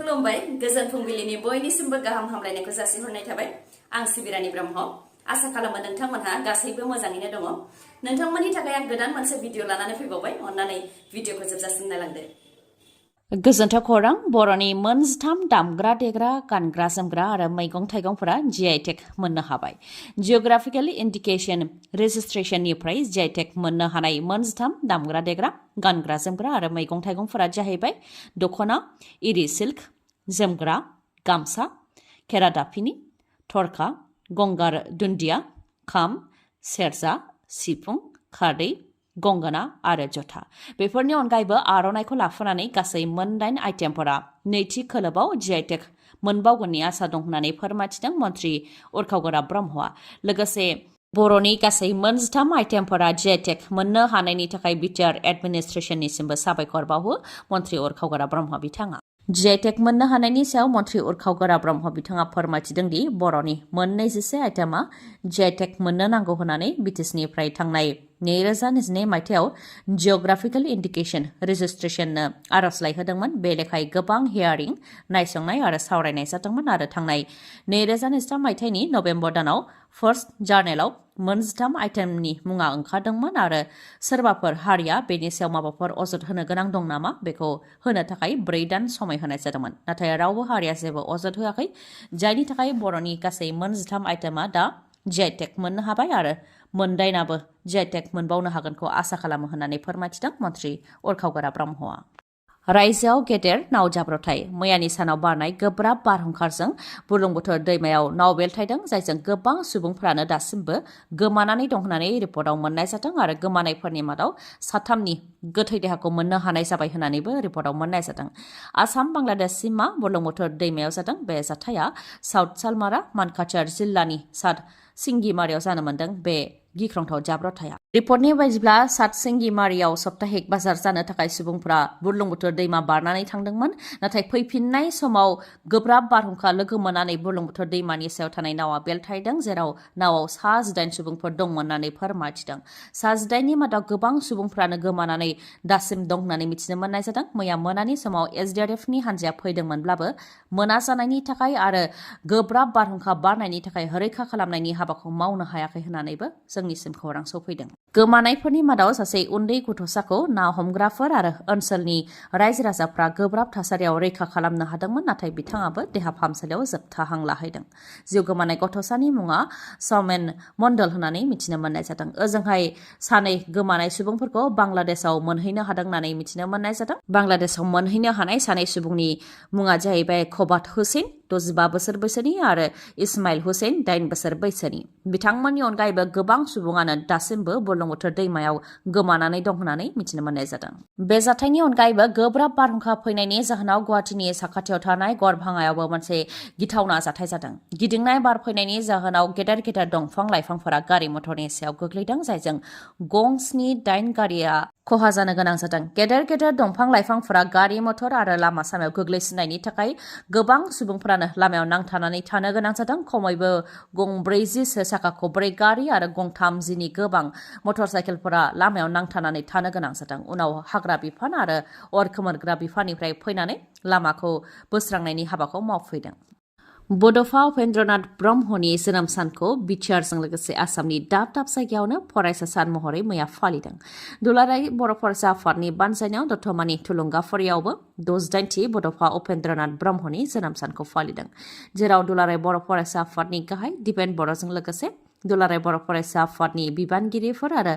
खुलुमबाय गोजोन फुंबिलिनि बयनिसिमबो गाहाम हामलायनायखौ जासिहरनाय थाबाय आं सिबिरानि ब्रह्म आसा खालामो नोंथांमोनहा गासैबो मोजाङैनो दङ नोंथांमोननि थाखाय आं गोदान मोनसे भिडिअ लानानै फैबावबाय अन्नानै भिडिअखौ जोबजासिम नायलांदो गोजोनथाव खौरां बर'नि मोनथाम दामग्रा देग्रा गानग्रा जोमग्रा आरो मैगं थाइगंफोरा जीआई टेग मोननो हाबाय जिअग्राफिकेल इन्डिकेशन रेजिस्ट्रेशननिफ्राय जीआई टेग मोननो हानाय मोनथाम दामग्रा देग्रा गानग्रा जोमग्रा आरो मैगं थाइगंफोरा जाहैबाय दखना इरि सिल्क जोमग्रा गामसा केरादाफिनि थरखा गंगार दुन्दिया खाम सेरजा सिफुं खारदै गंगोना आरो जथा बेफोरनि अनगायैबो आर'नाइखौ लाफानानै गासै मोन9 आइटेमफोरा नैथि खोलोबाव जीआई टेग मोनबावगोननि आसा दं होननानै फोरमायथिदों मन्त्रि उरखावगोरा ब्रह्मआ लोगोसे बर'नि गासै मोनथाम आइटेमफोरा जीआई टेग मोननो हानायनि थाखाय बिटिआर एडमिनिस्ट्रेशननिसिमबो साबायखर बावो मन्त्रि उरखावगोरा ब्रह्म बिथाङा जीआई टेग मोननो हानायनि सायाव मन्त्रि उरखावगोरा ब्रह्म बिथाङा फोरमायथिदों दि बर'नि मोन21 आइटेमा जीआई टेग मोननो नांगौ होननानै बिटिसिनिफ्राय थांनाय 2022 मायथाइयाव जिअग्राफिकेल इन्डिकेशन रेजिस्ट्रेशननो आर'जलाइ होदोंमोन बे लेखायै गोबां हियारिं नायसंनाय आरो सावरायनाय जादोंमोन आरो थांनाय 2023 मायथाइनि नभेम्बर दानाव फार्स्ट जार्नेलाव मोनथाम आइटेमनि मुङा ओंखारदोंमोन आरो सोरबाफोर हारिया बेनि सायाव माबाफोर अजद होनो गोनां दं नामा बेखौ होनो थाखाय 4 दान समय होनाय जादोंमोन नाथाय रावबो हारिया जेबो अजद होआखै जायनि थाखाय बर'नि गासै मोनथाम आइटेमा दा जीआई टेग मोननो हाबाय आरो मोनदाइनाबो जीआई टेग मोनबावनो हागोनखौ आसा खालामो होननानै फोरमायथिदों मन्त्रि उरखावगोरा ब्रह्मआ रायजोआव गेदेर नाव जाब्रबथाय मैयानि सानाव बारनाय गोब्राब बारहुंखाजों बुरलुंबुथुर दैमायाव नाव बेलथायदों जायजों गोबां सुबुंफ्रानो दासिमबो गोमानानै दं होननानै रिपर्टआव मोननाय जादों आरो गोमानायफोरनि मादाव 3 गोथै देहाखौ मोननो हानाय जाबाय होननानैबो रिपर्टआव मोननाय जादों आसाम बांलादेश सीमा बुरलुंबुथुर दैमायाव जादों बे जाथाया साउथ सालमारा मानकाचार जिल्लानि सात सिंगिमारियाव जानो मोन्दों बे गिख्रंथाव जाब्रबथाया रिपर्टनि बायदिब्ला सात सिंगिमारियाव सप्ताहिक बाजार जानो थाखाय सुबुंफ्रा बुरलुंबुथुर दैमा बारनानै थांदोंमोन नाथाय फैफिननाय समाव गोब्राब बारहुंखा लोगो मोननानै बुरलुंबुथुर दैमानि सायाव थानाय नावा बेलथायदों जेराव नावाव 19 सुबुंफोर दंमोन होननानै फोरमायथिदों 19नि मादाव गोबां सुबुंफ्रानो गोमानानै दासिम दं होननानै मिथिनो मोननाय जादों मैया मोनानि समाव एसडिआरएफनि हान्जाया फैदोंमोनब्लाबो मोना जानायनि थाखाय आरो गोब्राब बारहुंखा बारनायनि थाखाय रैखा खालामनायनि हाबाखौ मावनो हायाखै होननानैबो जोंनिसिम खौरां सफैदों गोमानायफोरनि मादाव सासे उन्दै गथ'साखौ ना हमग्राफोर आरो ओनसोलनि रायजो राजाफ्रा गोब्राब थासारियाव रैखा खालामनो हादोंमोन नाथाय बिथाङाबो देहा फाहामसालियाव जोबथा हां लाहैदों जिउ गोमानाय गथ'सानि मुङा सौमेन मण्डल होननानै मिथिनो मोननाय जादों ओजोंहाय सानै गोमानाय सुबुंफोरखौ बांलादेशआव मोनहैनो हादों होननानै मिथिनो मोननाय जादों बांलादेशआव मोनहैनो हानाय सानै सुबुंनि मुङा जाहैबाय खबात हुसैन 65 बोसोर बैसोनि आरो इस्माइल हुसैन 8 बोसोर बैसोनि बिथांमोननि अनगायैबो गोबां सुबुङानो दासिमबो बुरलुंबुथुर दैमायाव गोमानानै दं होननानै मिथिनो मोननाय जादों बे जाथायनि अनगायैबो गोब्राब बारहुंखा फैनायनि जाहोनाव गुवाहाटीनि साखाथियाव थानाय गरभाङायावबो मोनसे गिथावना जाथाय जादों गिदिंनाय बार फैनायनि जाहोनाव गेदेर गेदेर दंफां लाइफांफोरा गारि मटरनि सायाव गोग्लैदों जायजों गं 7-8 गारिया खहा जानो गोनां जादों गेदेर गेदेर दंफां लाइफांफोरा गारि मटर आरो लामा सामायाव गोग्लैसिननायनि थाखाय गोबां सुबुंफोरानो लामायाव नांथानानै थानो गोनां जादों खमैबो गं 40 साखा खब्रै गारि आरो गं 30नि गोबां मटर साइकेलफोरा लामायाव नांथानानै थानो गोनां जादों उनाव हाग्रा बिफान आरो अर खोमोरग्रा बिफाननिफ्राय फैनानै लामाखौ बोस्रांनायनि हाबाखौ मावफैदों बड'फा उपेन्द्रनाथ ब्रह्मनि जोनोम सानखौ बिटिआरजों लोगोसे आसामनि दाब दाब जायगायावनो फरायसा सान महरै मैया फालिदों दुलाराय बर' फरायसा आफादनि बानजायनायाव दतमानि थुलुंगाफुरियावबो 68थि बड'फा उपेन्द्रनाथ ब्रह्मनि जोनोम सानखौ फालिदों जेराव दुलाराय बर' फरायसा आफादनि गाहाय दिपेन बर'जों लोगोसे दुलाराय बर' फरायसा आफादनि बिबानगिरिफोर आरो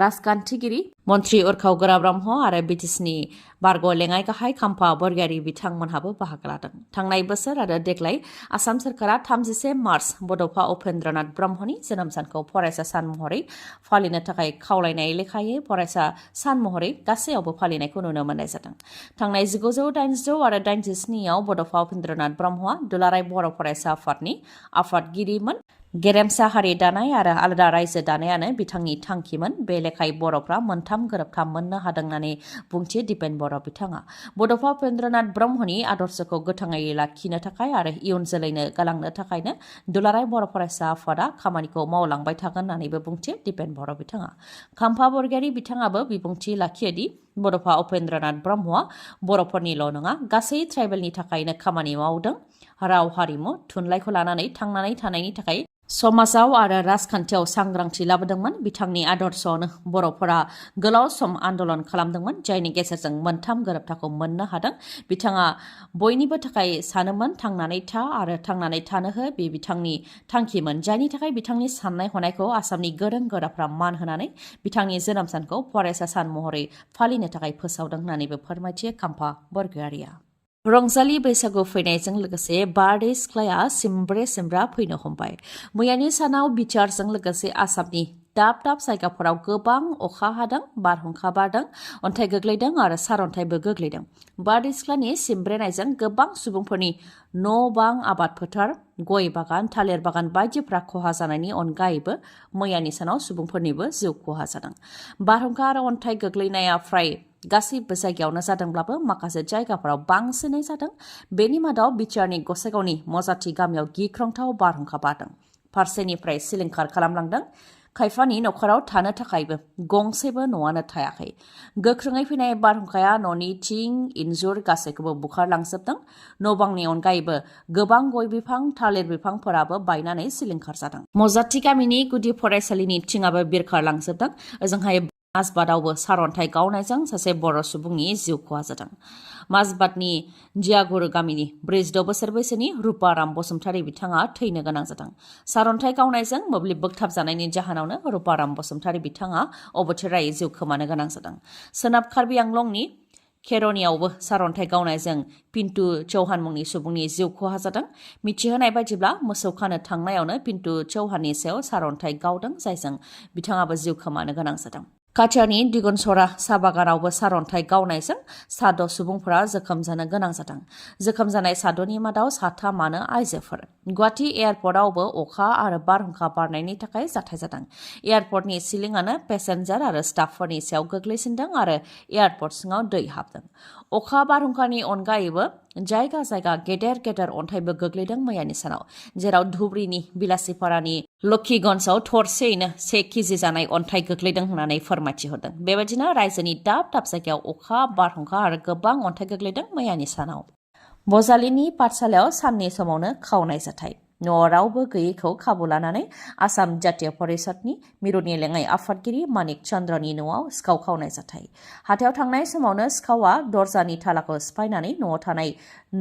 राजखान्थिगिरि मन्त्रि उरखावगोरा ब्रह्म आरो बिटिसिनि बारग' लेङाइ गाहाय खाम्फा बरगयारि बिथांमोनहाबो बाहागो लादों थांनाय बोसोर आरो देग्लाय आसाम सोरखारा 31 मार्च बड'फा उपेन्द्रनाथ ब्रह्मनि जोनोम सानखौ फरायसा सान महरै फालिनो थाखाय खावलायनाय लेखायै फरायसा सान महरै गासैयावबो फालिनायखौ नुनो मोननाय जादों थांनाय 1986 आरो 87आव बड'फा उपेन्द्रनाथ ब्रह्मआ दुलाराय बर' फरायसा आफादनि आफादगिरिमोन गेरेमसा हारि दानाय आरो आलादा रायजो दानायानो बिथांनि थांखिमोन बे लेखायै बर'फ्रा मोनथाम गोरोबथा मोननो हादों होननानै बुंथि दिपेन बर' बिथाङा बड'फा उपेन्द्रनाथ ब्रह्मनि आदर्शखौ गोथाङै लाखिनो थाखाय आरो इयुन जोलैनो गालांनो थाखायनो दुलाराय बर' फरायसा आफादा खामानिखौ मावलांबाय थागोन होननानैबो बुंथि दिपेन बर' बिथाङा खाम्फा बरगयारि बिथाङाबो बिबुंथि लाखियोदि बड'फा उपेन्द्रनाथ ब्रह्मआ बर'फोरनिल' नङा गासै ट्राइबेलनि थाखायनो खामानि मावदों। राव हारिमु थुनलाइखौ लानानै थांनानै थानायनि थाखाय समाजाव आरो राजखान्थियाव सांग्रांथि लाबोदोंमोन। बिथांनि आदर्शआवनो बर'फोरा गोलाव सम आन्दलन खालामदोंमोन, जायनि गेजेरजों मोनथाम गोरोबथाखौ मोननो हादों। बिथाङा बयनिबो थाखाय सानोमोन थांनानै था आरो थांनानै थानो हो, बे बिथांनि थांखिमोन, जायनि थाखाय बिथांनि साननाय हनायखौ आसामनि गोरों गोराफ्रा मान होनानै बिथांनि जोनोम सानखौ फरायसा सान महरै फालिनो थाखाय फोसावदों होननानैबो फोरमायथियो खाम्फा बरगयारिया। रंजालि बैसागु फैनायजों लोगोसे बारदै सिख्लाया सिमब्रे सिमब्रा फैनो हमबाय। मैयानि सानाव बिटिआरजों लोगोसे आसामनि दाब दाब जायगाफोराव गोबां अखा हादों, बारहुंखा बारदों, अन्थाइ गोग्लैदों आरो सारअन्थाइबो गोग्लैदों। बारदै सिख्लानि सिमब्रेनायजों गोबां सुबुंफोरनि न' बां, आबाद फोथार, गय बागान, थालिर बागान बायदिफ्रा खहा जानायनि अनगायैबो मैयानि सानाव सुबुंफोरनिबो जिउ खहा जादों। बारहुंखा आरो अन्थाइ गोग्लैनाया फ्राय गासैबो जायगायावनो जादोंब्लाबो माखासे जायगाफोराव बांसिनै जादों। बेनि मादाव बिटिआरनि गसाइगावनि मजाथि गामियाव गिख्रंथाव बारहुंखा बारदों, फारसेनिफ्राय सिलिंखार खालामलांदों। खायफानि न'खराव थानो थाखायबो गंसेबो न'आनो थायाखै। गोख्रोङै फैनाय बारहुंखाया न'नि थिं, इन्जुर गासैखौबो बुखारलांजोबदों। न' बांनि अनगायैबो गोबां गय बिफां, थालिर बिफांफोराबो बायनानै सिलिंखार जादों। मजाथि गामिनि गुदि फरायसालिनि थिङाबो बिरखारलांजोबदों। ओजोंहाय माजबादावबो सारअन्थाइ गावनायजों सासे बर' सुबुंनि जिउ खहा जादों। माजबादनि जियागुरु गामिनि 42 बोसोर बैसोनि रुपाराम बसुमतारी बिथाङा थैनो गोनां जादों। सारअन्थाइ गावनायजों मोब्लिब बोगथाबजानायनि जाहोनावनो रुपाराम बसुमतारी बिथाङा अबथिरायै जिउ खोमानो गोनां जादों। सोनाब कार्बि आंलंनि केरनियावबो सारअन्थाइ गावनायजों पिन्टु चौहान मुंनि सुबुंनि जिउ खहा जादों। मिथिहोनाय बायदिब्ला मोसौ खानो थांनायावनो पिन्टु चौहाननि सायाव सारअन्थाइ गावदों, जायजों बिथाङाबो जिउ खोमानो गोनां जादों। काटियारनि दिगनसरा साहा बागानावबो सारअन्थाइ गावनायजों साद' सुबुंफोरा जोखोम जानो गोनां जादों। जोखोम जानाय साद'नि मादाव साथामानो आइजोफोर। गुवाहाटी एयारपर्टआवबो अखा आरो बारहुंखा बारनायनि थाखाय जाथाय जादों। एयारपर्टनि सिलिंआनो पेसेन्जार आरो स्टाफफोरनि सायाव गोग्लैसिनदों आरो एयारपर्ट सिङाव दै हाबदों। अखा बारहुंखानि अनगायैबो जायगा जायगा गेदेर गेदेर अन्थाइबो गोग्लैदों मैयानि सानाव, जेराव धुबुरीनि बिलासिपारानि लक्ष्मीगन्जआव थरसेयैनो 1 केजि जानाय अन्थाइ गोग्लैदों होननानै फोरमायथि हरदों। बेबायदिनो रायजोनि दाब दाब जायगायाव अखा, बारहुंखा आरो गोबां अन्थाइ गोग्लैदों मैयानि सानाव। बजालिनि पाठसालायाव साननि समावनो खावनाय जाथाय। न'आव रावबो गैयैखौ खाबु लानानै आसाम जातीय परिषदनि मिरुनि लेङाइ आफादगिरि मानिक चन्द्रनि न'आव सिखाव खावनाय जाथाय। हाथायाव थांनाय समावनो सिखावा दरजानि थालाखौ सिफायनानै न'आव थानाय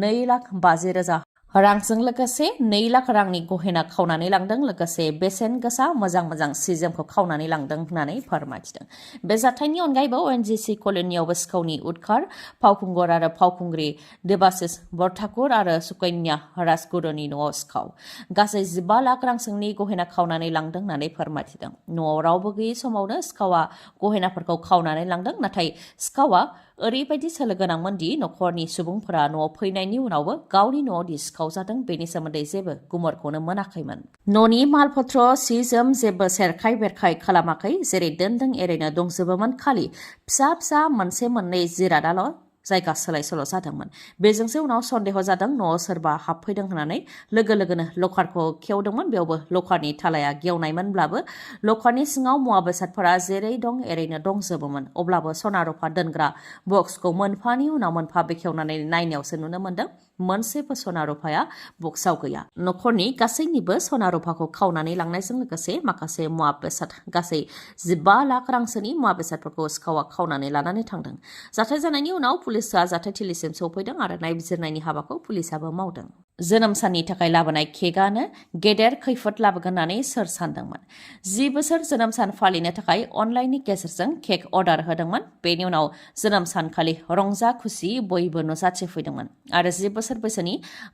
2,50,000 रांजों लोगोसे 2 लाख रांनि गहेना खावनानै लांदों, लोगोसे बेसेन गोसा मोजां मोजां सि-जोमखौ खावनानै लांदों होननानै फोरमायथिदों। बे जाथायनि अनगायैबो ONGC कल'नियावबो सिखावनि उदखार। फावखुंगुर आरो फावखुंग्रि देबाशिष बरठाकुर आरो सुकन्या राजगुरुनि न'आव सिखाव। गासै 15 लाख रांसोनि गहेना खावनानै लांदों होननानै फोरमायथिदों। न'आव रावबो गैयै समावनो सिखावा गहेनाफोरखौ खावनानै लांदों, नाथाय सिखावा ओरैबायदि सोलो गोनांमोन दि न'खरनि सुबुंफोरा न'आव फैनायनि उनावबो गावनि न'आव दि सिखाव जादों बेनि सोमोन्दै जेबो गुमुरखौनो मोनाखैमोन। न'नि मालपत्र, सि-जोम जेबो सेरखाय बेरखाय खालामाखै, जेरै दोनदों एरैनो दंजोबोमोन, खालि फिसा फिसा मोनसे मोननै जिरादाल' जायगा सोलाय सोल' जादोंमोन। बेजोंसो उनाव सन्देह जादों न'आव सोरबा हाबफैदों होननानै लोगो लोगोनो लकारखौ खेवदोंमोन। बेयावबो लकारनि थालाया गेवनायमोनब्लाबो लकारनि सिङाव मुवा बेसादफोरा जेरै दं एरैनो दंजोबोमोन। अब्लाबो सना रुफा दोनग्रा बक्सखौ मोनफानि उनाव मोनफा बेखेवनानै नायनायावसो नुनो मोन्दों मोनसेबो सना रुफाया बक्सआव गैया। न'खरनि गासैनिबो सना रुफाखौ खावनानै लांनायजों लोगोसे माखासे मुवा बेसाद गासै 15 लाख रांसोनि मुवा बेसादफोरखौ सिखावा खावनानै लानानै थांदों। जाथाय जानायनि उनाव पुलिसआ जाथायथिलिसिम सौफैदों आरो नायबिजिरनायनि हाबाखौ पुलिसआबो मावदों। जोनोम साननि थाखाय लाबोनाय केकआनो गेदेर खैफोद लाबोगोन होननानै सोर सानदोंमोन? 10 बोसोर जोनोम सान फालिनो थाखाय अनलाइननि गेजेरजों केक अर्डार होदोंमोन। बेनि उनाव जोनोम सानखालि रंजा खुसि बयबो नुजाथिफैदोंमोन आरो 10 बोसोर बैसोनि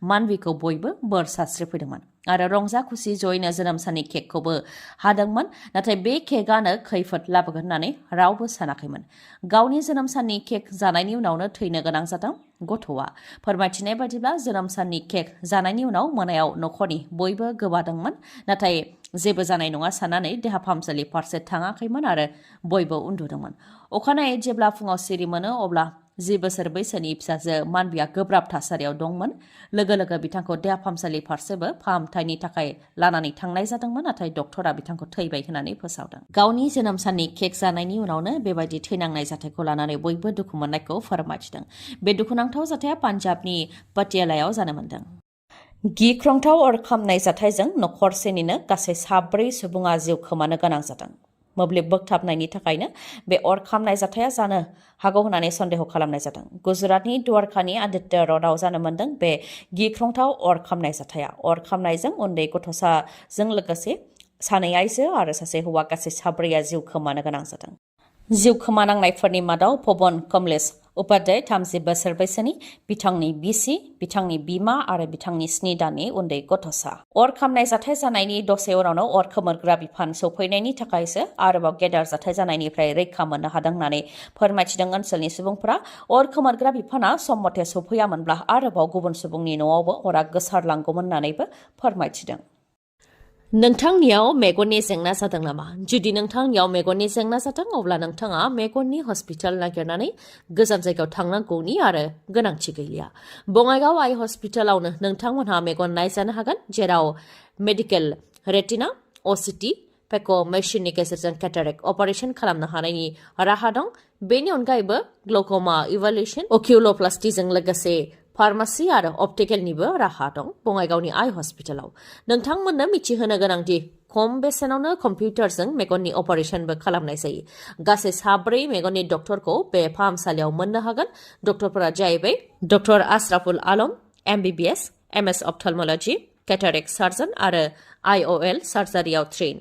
मानबिखौ बयबो बोर सारस्रिफैदोंमोन आरो रंजा खुसि जयैनो जोनोम साननि केकखौबो हादोंमोन। नाथाय बे केकआनो खैफोद लाबोगोन होननानै रावबो सानाखैमोन। गावनि जोनोम साननि केक जानायनि उनावनो थैनो गोनां जादों गथ'आ। फोरमायथिनाय बायदिब्ला जोनोम साननि केक जानायनि उनाव मोनायाव न'खरनि बयबो गोबादोंमोन, नाथाय जेबो जानाय नङा साननानै देहा फाहामसालि फारसे थाङाखैमोन आरो बयबो उन्दुदोंमोन। अखानायै जेब्ला फुङाव सिरि मोनो अब्ला 10 बोसोर बैसोनि फिसाजो मानबिया गोब्राब थासारियाव दंमोन। लोगो लोगो बिथांखौ देहा फाहामसालि फारसेबो फाहामथायनि थाखाय लानानै थांनाय जादोंमोन, नाथाय डक्टरा बिथांखौ थैबाय होननानै फोसावदों। गावनि जोनोम साननि केक जानायनि उनावनो बेबायदि थैनांनाय जाथायखौ लानानै बयबो दुखु मोननायखौ फोरमायथिदों। बे दुखुनांथाव जाथाया पान्जाबनि पटियालायाव जानो मोन्दों। गिख्रंथाव अर खामनाय जाथायजों नखरसेनिनो गासै 4 सुबुङा जिउ खोमानो गोनां जादों। मोब्लिब बोगथाबनायनि थाखायनो बे अर खामनाय जाथाया जानो हागौ होननानै सन्देह खालामनाय जादों। गुजरातनि द्वारकानि आदित्य र'डआव जानो मोन्दों बे गिख्रंथाव अर खामनाय जाथाया। अर खामनायजों उन्दै गथ'साजों लोगोसे 2 आइजो आरो 1 हौवा गासै 4 जिउ खोमानो गोनां जादों। जिउ खोमानांनायफोरनि मादाव पवन कमलेश उपाध्याय 30 बोसोर बैसोनि, बिथांनि बिसि, बिथांनि बिमा आरो बिथांनि 7 दाननि उन्दै गथ'सा। अर खामनाय जाथाय जानायनि दसे उनावनो अर खोमोरग्रा बिफान सौफैनायनि थाखायसो आरोबाव गेदेर जाथाय जानायनिफ्राय रैखा मोननो हादों होननानै फोरमायथिदों ओनसोलनि सुबुंफोरा। अर खोमोरग्रा बिफाना सम मथे सौफैयामोनब्ला आरोबाव गुबुन सुबुंनि न'आवबो अरा गोसारलांगौमोन होननानैबो फोरमायथिदों। नोंथांनियाव मेगननि जेंना जादों नामा? जुदि नोंथांनियाव मेगननि जेंना जादों, अब्ला नोंथाङा मेगननि हस्पिटाल नागिरनानै गोजान जायगायाव थांनांगौनि आरो गोनांथि गैलिया। बङाइगाव आइ हस्पिटालावनो नोंथांमोनहा मेगन नायजानो हागोन, जेराव मेडिकेल, रेटिना, असिटि, पेक' मेसिननि गेजेरजों केटारेक्ट अपारेसन खालामनो हानायनि राहा दं। बेनि अनगायैबो ग्लक'मा इभालुएसन, अकिउल'प्लास्टिजों लोगोसे फार्मासि आरो अप्टिकेलनिबो राहा दं बङाइगावनि आइ हस्पिटालाव। नोंथांमोननो मिथिहोनो गोनांदि खम बेसेनावनो कम्पिउटारजों मेगननि अपारेसनबो खालामनाय जायो। गासै 4 मेगननि डक्टरखौ बे फाहामसालियाव मोननो हागोन। डक्टरफोरा जाहैबाय doctor Ashraful Alam, MBBS, MS Ophthalmology, cataract surgeon आरो IOL सार्जारियाव train.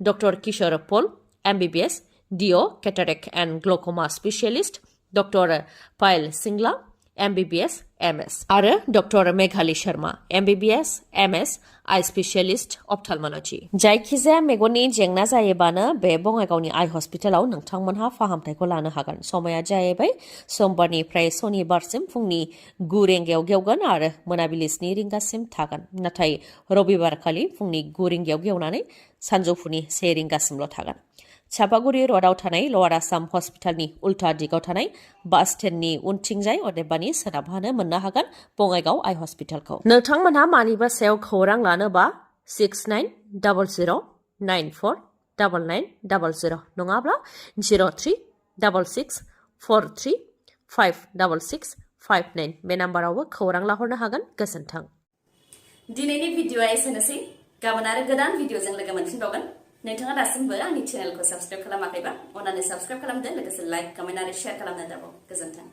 Doctor Kishor Pal, MBBS, DO, cataract and glaucoma specialist. Doctor Payal Singla, MBBS, MS आरो doctor Meghali Sharma, MBBS, MS, eye specialist ophthalmology. जायखिजाया मेगननि जेंना जायोबानो बे बङाइगावनि आइ हस्पिटालाव नोंथांमोनहा फाहामथायखौ लानो हागोन। समाया जाहैबाय समबारनिफ्राय सनिबारसिम फुंनि 9 रिंगायाव गेवगोन आरो मोनाबिलि 7 रिंगासिम थागोन। नाथाय रबिबारखालि फुंनि 9 रिंगायाव गेवनानै सानजौफुनि 1 रिंगासिमल' थागोन। चापागुरि र'डआव थानाय लवार आसाम हस्पिटालनि उल्था दिगाव थानाय बास स्टेन्डनि उनथिंजाय अदेबानि सोनाबहानो मोननो हागोन बङाइगाव आइ हस्पिटालखौ। नोंथांमोनहा मानिबा सायाव खौरां लानोबा 6900949900 नङाब्ला 0366435659 बे नाम्बारावबो खौरां लाहरनो हागोन। गोजोन्थों। दिनैनि भिडिअआ एसेनोसै। गाबोन आरो गोदान भिडिअजों लोगो मोनफिनबावगोन। नोंथाङा दासिमबो आंनि चेनेलखौ साबस्क्राइब खालामाखैबा अन्नानै साबस्क्राइब खालामदो, लोगोसे लाइक, कमेन्ट आरो शेयार खालामनो दाबाव। गोजोन्थों।